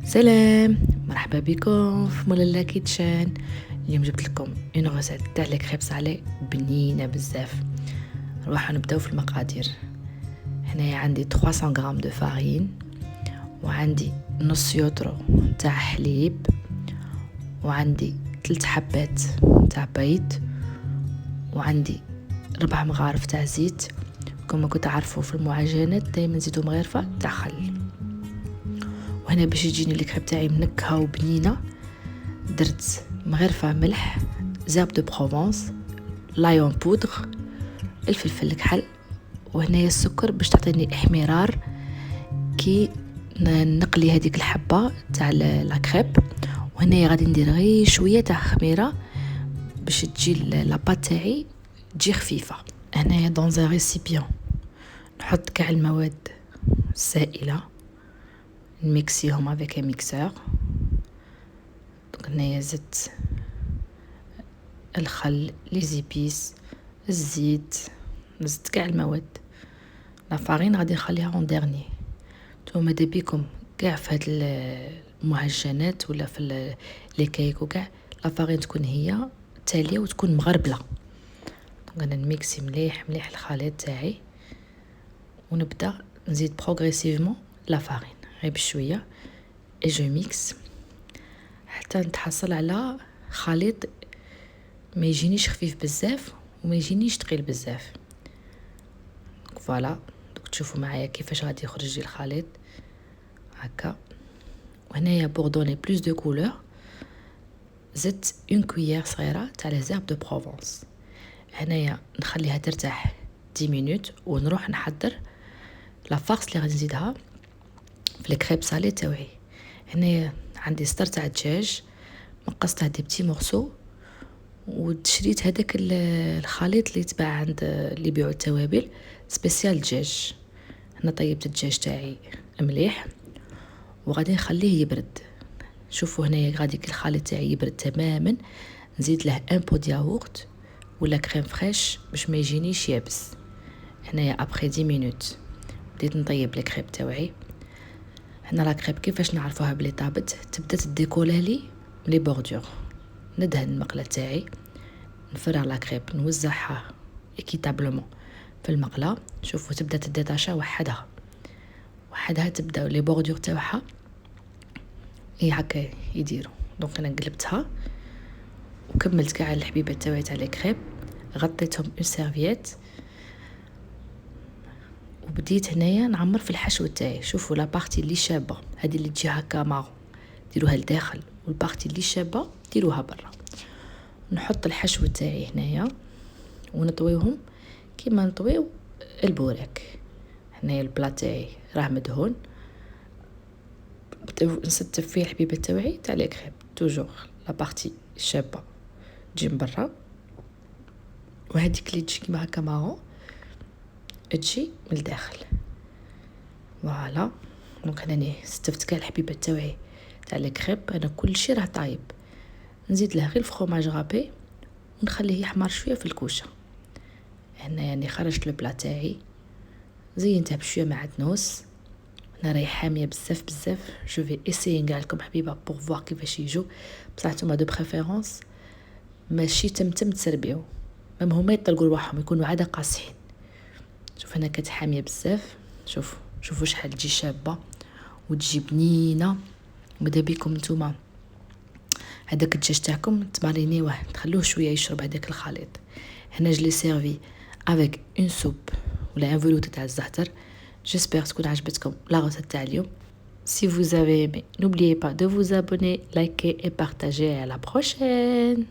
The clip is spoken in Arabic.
سلام، مرحبا بكم في مولالا كيتشان. اليوم جبت لكم اون غوسيت تاع لي كريب صالي بنينه بزاف. نروحو نبداو في المقادير. هنايا عندي 300 غرام دو فارين، وعندي نص يوترو تاع حليب، وعندي 3 حبات تاع بيض، وعندي 4 مغارف تاع زيت. كما كنت تعرفوا في المعجنات دائما نزيدو مغرفه تاع خل. وهنا باش يجيني الكريب تاعي منكهه وبنينه درت مغرفه ملح، زاب دو بروفونس، لايون بودغ، الفلفل الكحل، وهنايا السكر باش تعطيني احمرار كي نقلي هذيك الحبه تاع لا كريب. وهنايا غادي ندير غير شويه تاع خميره باش تجي لاباط تاعي تجي خفيفه. هنايا دون ان ريسيبيون نحط كاع المواد السائله، نميكسيهم افيك ميكسور. هنايا زدت الخل، لي زيبيس، الزيت، زدت كاع المواد. لا فارين غادي نخليها اون ديرني. نتوما ماذا بيكم كاع في هاد المعجنات ولا في لي كيك وكاع لا فارين تكون هي تاليه وتكون مغربله. انا نميكسي مليح مليح الخليط تاعي، ونبدا نزيد بروغريسيفمون لا فارين غير بشويه اي جو ميكس حتى نتحصل على خليط ما يجينيش خفيف بزاف وما يجينيش ثقيل بزاف. فوالا دوك تشوفوا معايا كيفاش غادي يخرج لي الخليط هكا. وهنايا بور دوني بلوس دو كولور زدت اون كويير صغيره تاع لي زيرب دو بروفونس. هنايا نخليها ترتاح 10 مينوت ونروح نحضر لا فارس اللي غادي نزيدها في الكريب صالي تاوعي. هنايا عندي ستر تاع الدجاج مقصتها دي بتي مورسو، وشريت هذاك الخليط اللي يتباع عند اللي يبيعوا التوابل سبيسيال دجاج. هنا طيبت الدجاج تاعي مليح وغادي نخليه يبرد. شوفوا هنايا غادي الخليط تاعي يبرد تماما، نزيد له ان بو ياغورت ولا كريم فريش باش ما يجينيش يابس. هنايا ابري 10 مينوت بديت نطيب الكريب تاعي. هنا لا كريب كيفاش نعرفوها بلي طابت؟ تبدا تديكولالي لي بوردور. ندهن المقله تاعي، نفرغ لا كريب، نوزعها ايكيتابلومون في المقله. شوفوا تبدا تديتاشا وحدها تبدا لي بوردور تاعها اي هكا يديروا. دونك انا قلبتها وكملت كاع الحبيبات تاعي تاع لي كريب، غطيتهم اون سيرفييت وبديت هنايا نعمر في الحشو تاعي. شوفوا لا بارتي اللي شابه هذه اللي تجي هكا مارون ديروها لداخل، والبارتي اللي شابه ديروها برا. نحط الحشو تاعي هنايا ونطويهم كيما نطويو البوراك. هنايا البلا تاعي راه مدهون، نستف فيه الحبيبه تاعي تاع لي كريب توجور لا بارتي شابه تجي من برا، وهذيك اللي تجي كيما هكا مارون تجي من الداخل. فوالا دونك هناني استفت كاع الحبيبه تاعي تاع لي كريب. انا كل شيء راه طايب، نزيد له غير الفرماج غابي ونخليه يحمر شويه في الكوشه. هنا يعني خرجت البلا تاعي زينتها بشويه معدنوس. انا راهي حاميه بزاف بزاف. جو في اسيي نقع لكم حبيبه بور فوار كيفاش يجوا، بصح نتوما دو بريفيرونس ماشي تمتم تسربيو، مام هما يطلقوا رواحهم يكونوا عاده قاصحين. شوف هنا كانت حاميه بزاف. شوفوا شحال تجي شابه وتجي بنينه. ماذا بيكم نتوما هذاك الدجاج تاعكم تمارينيوه تخلوه شويه يشرب هذاك الخليط. هنا جلي سيرفي افيك اون سوب ولا ان فلوت تاع الزعتر. جيسبر تكون عجبتكم لا غوسيت تاع اليوم. Si vous avez aimé, n'oubliez pas de vous abonner, liker et partager. À la prochaine!